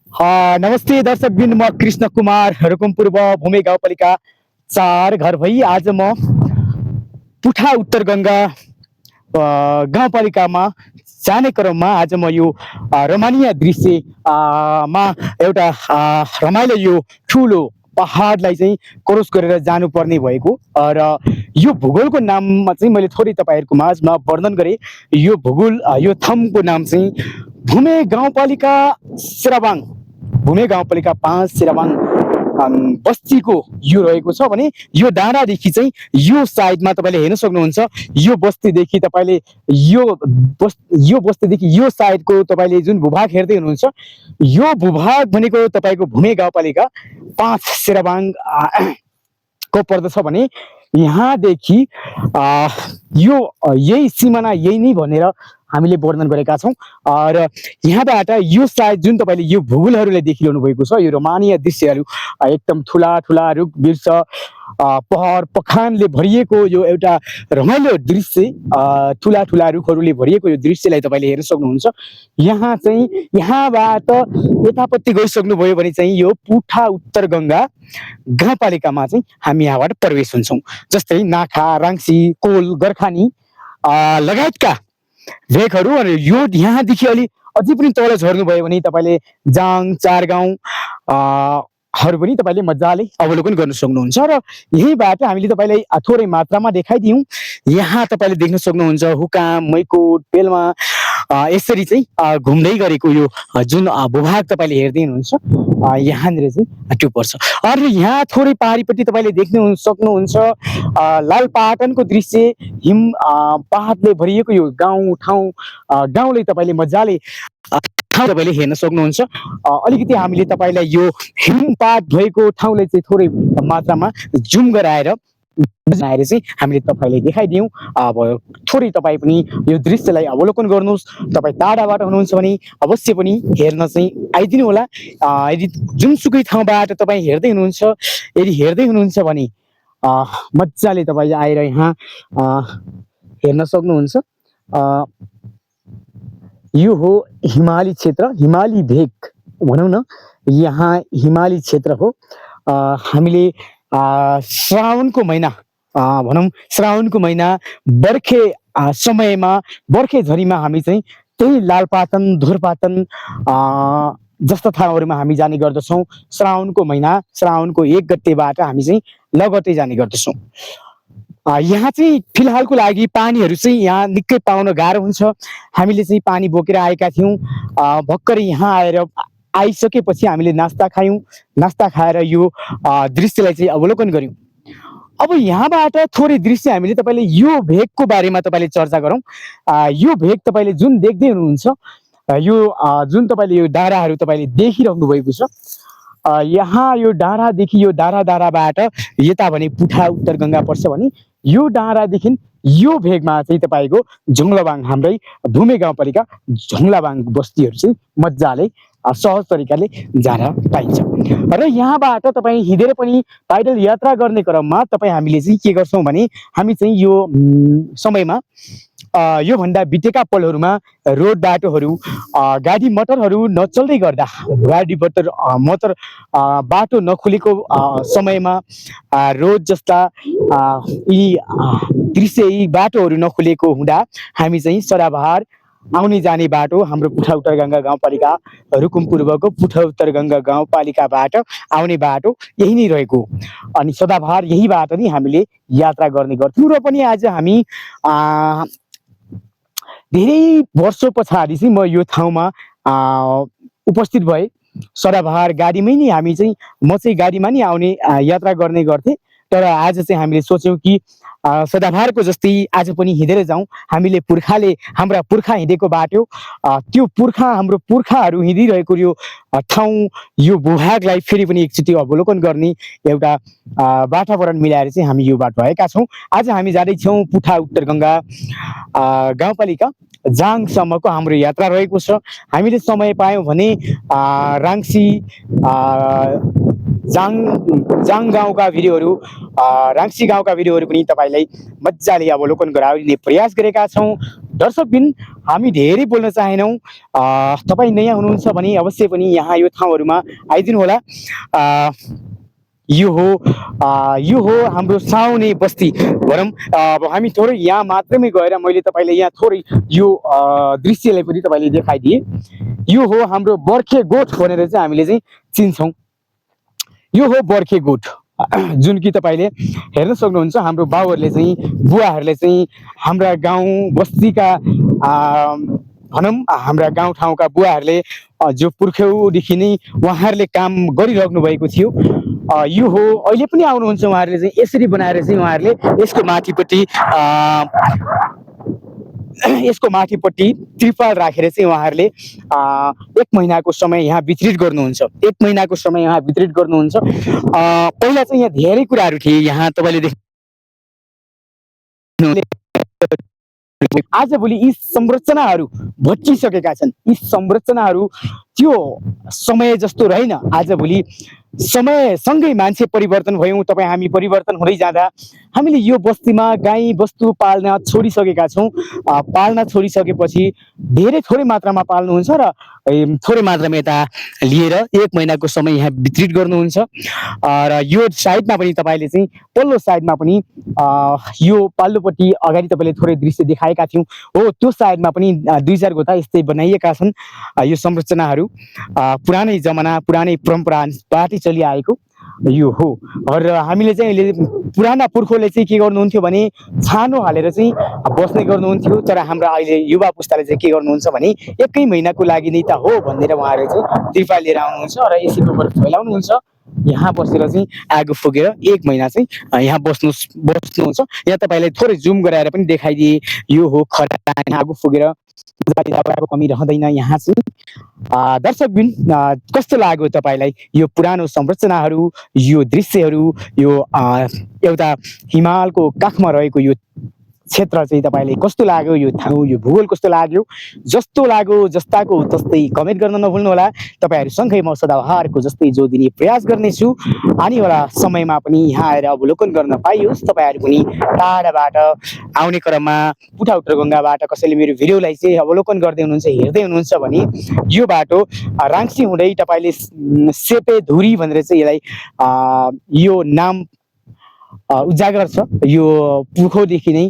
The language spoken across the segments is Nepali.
नमस्ते दर्शकबिन, म कृष्ण कुमार, रुकुम पूर्व भूमे गाउँपालिका 4 घर भई आज म पुठा उत्तर गङ्गा गाउँपालिकामा जाने क्रममा आज म यो रमणीय दृश्य मा एउटा रमाइलो यो ठुलो पहाडलाई चाहिँ क्रस गरेर जानुपर्ने भएको र यो भूगोलको नाममा चाहिँ मैले थोरै तपाईँहरूको माझमा वर्णन गरेँ। यो भूगोल यो ठाउँको नाम चाहिँ भूमे गाउँपालिका सिराबाङ, भूमे गाउँपालिका 5 सिराबाङ बस्तीको यो रहेको छ भने यो डाँडादेखि चाहिँ यो साइडमा तपाईँले हेर्न सक्नुहुन्छ। यो बस्तीदेखि तपाईँले यो बस्तीदेखि यो साइडको तपाईँले जुन भूभाग हेर्दै हुनुहुन्छ, यो भूभाग भनेको तपाईँको भूमे गाउँपालिका 5 सिराबाङ को पर्दछ भने यहाँदेखि यो यही सिमाना यही नै भनेर हामीले वर्णन गरेका छौँ। र यहाँबाट यो साइड जुन तपाईँले यो भूगोलहरूलाई देखिरहनु भएको छ, यो रोमानीय दृश्यहरू एकदम ठुला ठुला रुख वृक्ष पहाड पखानले भरिएको यो एउटा रमाइलो दृश्य, ठुला ठुला रुखहरूले भरिएको यो दृश्यलाई तपाईँले हेर्न सक्नुहुन्छ। यहाँ चाहिँ यहाँबाट यतापट्टि गइसक्नुभयो भने चाहिँ यो पुठा उत्तर गङ्गा गाउँपालिकामा चाहिँ हामी यहाँबाट प्रवेश हुन्छौँ। जस्तै नाखा, राङ्सी, कोल, गर्खानी लगायतका भेगहरू। अनि यो यहाँदेखि अलि अझै पनि तल झर्नुभयो भने तपाईँले जाङ, चारगाउँ हरू पनि तपाईँले मजाले अवलोकन गर्न सक्नुहुन्छ। र यहीँबाट हामीले तपाईँलाई थोरै मात्रामा देखाइदियौँ। यहाँ तपाईँले देख्न सक्नुहुन्छ हुकाम, मैकोट, पेल्मा यसरी चाहिँ घुम्दै गरेको यो जुन भूभाग तपाईँले हेर्दै हुनुहुन्छ, यहाँनिर चाहिँ त्यो पर्छ। अरू यहाँ थोरै पहाडीपट्टि तपाईँले देख्नु सक्नुहुन्छ लालपाटनको दृश्य, हिम पहाडले भरिएको यो गाउँ ठाउँ, गाउँले तपाईँले मजाले तपाईँले हेर्न सक्नुहुन्छ। अलिकति हामीले तपाईँलाई यो हिमपात भएको ठाउँलाई चाहिँ थोरै मात्रामा जुम गराएर चाहिँ हामीले तपाईँलाई देखाइदियौँ। अब थोरै तपाईँ पनि यो दृश्यलाई अवलोकन गर्नुहोस्। तपाईँ टाढाबाट हुनुहुन्छ भने अवश्य पनि हेर्न चाहिँ आइदिनु होला। यदि जुनसुकै ठाउँबाट तपाईँ हेर्दै हुनुहुन्छ, यदि हेर्दै हुनुहुन्छ भने मजाले तपाईँ आएर यहाँ हेर्न सक्नुहुन्छ। यो हो हिमाली क्षेत्र, हिमाली भेग भनौँ न, यहाँ हिमाली क्षेत्र हो। हामीले श्रावणको महिना भनौँ, श्रावणको महिना बर्खे समयमा, बर्खे झरीमा हामी चाहिँ त्यही लालपाटन, धुरपाटन जस्ता ठाउँहरूमा हामी जाने गर्दछौँ। श्रावणको महिना, श्रावणको 1 गतेबाट हामी चाहिँ लगत्तै जाने गर्दछौँ। यहाँ चाहिँ फिलहालको लागि पानीहरू चाहिँ यहाँ निकै पाउन गाह्रो हुन्छ। हामीले चाहिँ पानी बोकेर आएका थियौँ। भर्खरै यहाँ आइसकेपछि हामीले नास्ता खायौँ। नास्ता खाएर यो दृश्यलाई चाहिँ अवलोकन गऱ्यौँ। अब यहाँबाट थोरै दृश्य हामीले तपाईँले यो भेगको बारेमा तपाईँले चर्चा गरौँ। यो भेग तपाईँले जुन देख्दै हुनुहुन्छ, यो जुन तपाईँले यो डाँडाहरू तपाईँले देखिरहनु भएको छ, यहाँ यो डाँडादेखि यो डाँडाबाट यता भने पुठा उत्तर गङ्गा पर्छ भने यो डाँडादेखि यो भेगमा चाहिँ तपाईँको झुङ्लाबाङ, हाम्रै भूमे गाउँपालिका झुङ्लाबाङ बस्तीहरू चाहिँ मजाले सहज तरिकाले जान पाइन्छ। र यहाँबाट तपाईँ हिँडेर पनि पैदल यात्रा गर्ने क्रममा तपाईँ हामीले चाहिँ के गर्छौँ भने हामी चाहिँ यो समयमा योभन्दा बितेका पलहरूमा रोड बाटोहरू, गाडी मोटरहरू नचल्दै गर्दा, गाडी मोटर बाटो नखुलेको समयमा, रोड जस्ता यी दृश्य, यी बाटोहरू नखुलेको हुँदा हामी चाहिँ सदाबहार आउने जाने बाटो, हाम्रो पुठा उत्तर गङ्गा गाउँपालिका रुकुम पूर्वको पुठा उत्तर गङ्गा गाउँपालिकाबाट आउने बाटो यही नै रहेको। अनि सदाबहार यहीबाट नै हामीले यात्रा गर्ने गर्थ्यौँ। र पनि आज हामी धेरै वर्ष पछाडि चाहिँ म यो ठाउँमा उपस्थित भएँ। सदाबहार गाडीमै नै हामी चाहिँ, म चाहिँ गाडीमा नै आउने यात्रा गर्ने गर्थेँ। तर आज चाहिँ हामीले सोच्यौँ कि सदाबहारको जस्तै आज पनि हिँडेर जाउँ। हामीले हाम्रा पुर्खा हिँडेको बाटो, त्यो हाम्रो पुर्खाहरू हिँडिरहेको यो ठाउँ, यो भूभागलाई फेरि पनि एकचोटि अवलोकन गर्ने एउटा वातावरण मिलाएर चाहिँ हामी यो बाटो आएका छौँ। आज हामी जाँदैछौँ पुठा उत्तर गङ्गा गाउँपालिका जाङसम्मको हाम्रो यात्रा रहेको छ। हामीले समय पायौँ भने राङ्सी, जाङ गाउँका भिडियोहरू, राङ्सी गाउँका भिडियोहरू पनि तपाईँलाई मजाले अवलोकन गराउने प्रयास गरेका छौँ। दर्शकबिन हामी धेरै बोल्न चाहेनौँ। तपाईँ नयाँ हुनुहुन्छ भने अवश्य पनि यहाँ यो ठाउँहरूमा आइदिनु होला। यो हो हाम्रो साउने बस्ती भनौँ। अब हामी थोरै यहाँ मात्रमै गएर मैले तपाईँलाई यहाँ थोरै यो दृश्यलाई पनि तपाईँले देखाइदिएँ। यो हो हाम्रो बर्खे गोठ भनेर चाहिँ हामीले चाहिँ चिन्छौँ। यो हो बर्खे गोठ जुन कि तपाईँले हेर्न सक्नुहुन्छ। हाम्रो बाउहरूले चाहिँ बुवाहरूले चाहिँ हाम्रा गाउँ बस्तीका भनौँ हाम्रा गाउँठाउँका बुवाहरूले जो पुर्ख्यौँदेखि नै उहाँहरूले काम गरिराख्नु भएको थियो। यो हो अहिले पनि आउनुहुन्छ उहाँहरूले चाहिँ यसरी बनाएर चाहिँ उहाँहरूले यसको माथिपट्टि त्रिपाल राखेर चाहिँ उहाँहरूले 1 महिनाको समय यहाँ वितरित गर्नुहुन्छ। 1 महिनाको समय यहाँ वितरित गर्नुहुन्छ। पहिला चाहिँ यहाँ धेरै कुराहरू थिए। यहाँ तपाईँले देख्नु आजभोलि यी संरचनाहरू भत्किसकेका छन्। यी संरचनाहरू त्यो समय जस्तो रहेन। आजभोलि समयसँगै मान्छे परिवर्तन भयौँ, तपाईँ हामी परिवर्तन हुँदै जाँदा हामीले यो बस्तीमा गाई बस्तु पाल्न छोडिसकेका छौँ। पाल्न छोडिसकेपछि धेरै थोरै मात्रामा पाल्नुहुन्छ र थोरै मात्रामा यता लिएर 1 महिनाको समय यहाँ वितरित गर्नुहुन्छ। र यो साइडमा पनि तपाईँले चाहिँ पल्लो साइडमा पनि यो पल्लोपट्टि अगाडि तपाईँले थोरै दृश्य देखाएका थियौँ हो, त्यो साइडमा पनि 2-4 गोटा यस्तै बनाइएका छन्। यो संरचनाहरू पुरानै जमाना पुरानै परम्पराबाटै चलिआएको यो हो। र हामीले चाहिँ अहिले पुराना पुर्खोले चाहिँ के गर्नुहुन्थ्यो भने छानो हालेर चाहिँ बस्ने गर्नुहुन्थ्यो। तर हाम्रा अहिले युवा पुस्ताले चाहिँ के गर्नुहुन्छ भने 1 महिनाको लागि नै त हो भनेर उहाँहरूले चाहिँ त्रिपाल लिएर आउनुहुन्छ र एसी पेपर फैलाउनुहुन्छ। यहाँ बसेर चाहिँ आगो फुकेर 1 महिना चाहिँ यहाँ बस्नुहुन्छ। यहाँ तपाईँलाई थोरै जुम गराएर पनि देखाइदिए। यो हो खरायो आगो फुकेर कमी रहँदैन यहाँ चाहिँ। दर्शकबिन कस्तो लाग्यो तपाईँलाई यो पुरानो संरचनाहरू, यो दृश्यहरू, यो एउटा हिमालको काखमा रहेको यो क्षेत्र चाहिँ तपाईँले कस्तो लाग्यो? यो ठाउँ यो भूगोल कस्तो लाग्यो? जस्तो लाग्यो जस्ताको तस्तै कमेन्ट गर्न नभुल्नुहोला। तपाईँहरूसँगै म सदाबहारको जस्तै जोडिने प्रयास गर्नेछु। आउनेवाला समयमा पनि यहाँ आएर अवलोकन गर्न पाइयोस्। तपाईँहरू पनि टाढाबाट आउने क्रममा पुठाउटर गङ्गाबाट कसैले मेरो भिडियोलाई चाहिँ अवलोकन गर्दै हुनुहुन्छ, हेर्दै हुनुहुन्छ भने यो बाटो राङ्सी हुँदै तपाईँले सेपेधुरी भनेर चाहिँ यसलाई यो नाम उजागर छ। यो पुर्खौँदेखि नै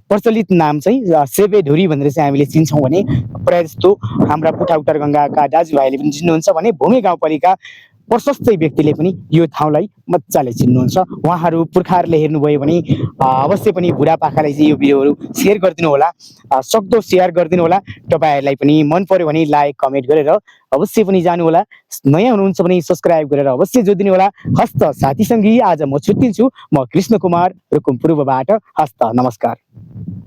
प्रचलित नाम चाहिँ सेपेधुरी भनेर चाहिँ हामीले चिन्छौँ भने प्रायः जस्तो हाम्रा पुठाउटर गङ्गाका दाजुभाइले पनि चिन्नुहुन्छ भने भूमि गाउँपालिका प्रशस्तै व्यक्तिले पनि यो ठाउँलाई मजाले चिन्नुहुन्छ। उहाँहरू पुर्खाहरूले हेर्नुभयो भने अवश्य पनि बुढापाकालाई चाहिँ यो भिडियोहरू सेयर गरिदिनु होला। सक्दो सेयर गरिदिनु होला। तपाईँहरूलाई पनि मन पर्यो भने लाइक कमेन्ट गरेर अवश्य पनि जानु होला। नयाँ हुनुहुन्छ भने सब्सक्राइब गरेर अवश्य जोडिदिनु होला। हस्त साथीसँगै आज म छुट्टिन्छु। म कृष्ण कुमार रुकुम पूर्वबाट। हस्त नमस्कार।